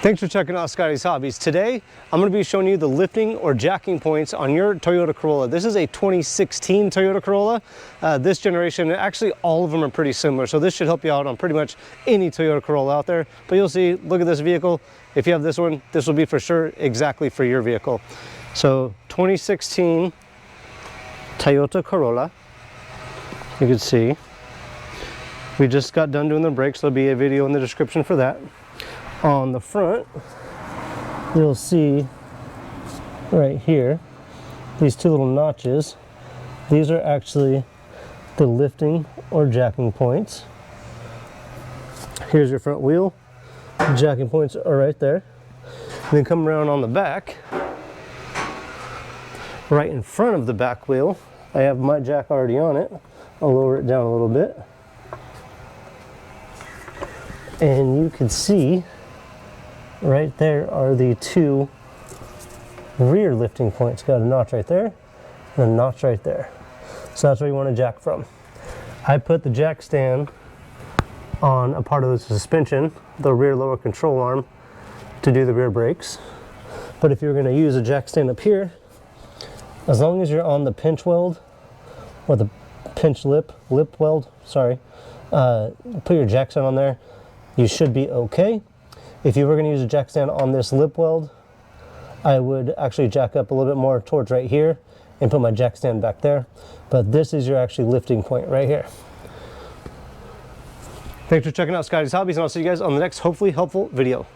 Thanks for checking out Scotty's Hobbies. Today, I'm going to be showing you the lifting or jacking points on your Toyota Corolla. This is a 2016 Toyota Corolla. This generation, actually all of them are pretty similar, so this should help you out on pretty much any Toyota Corolla out there. But you'll see, look at this vehicle. If you have this one, this will be for sure exactly for your vehicle. So 2016 Toyota Corolla, you can see. We just got done doing the brakes. There'll be a video in the description for that. On the front, you'll see right here, these two little notches. These are actually the lifting or jacking points. Here's your front wheel. The jacking points are right there. And then come around on the back, right in front of the back wheel, I have my jack already on it. I'll lower it down a little bit. And you can see right there are the two rear lifting points. Got a notch right there and a notch right there. So that's where you want to jack from. I put the jack stand on a part of the suspension, the rear lower control arm, to do the rear brakes. But if you're going to use a jack stand up here, as long as you're on the pinch weld or the pinch lip weld, sorry, put your jack stand on there, you should be okay. If you were going to use a jack stand on this lip weld, I would actually jack up a little bit more towards right here and put my jack stand back there. But this is your actually lifting point right here. Thanks for checking out Scotty's Hobbies, and I'll see you guys on the next hopefully helpful video.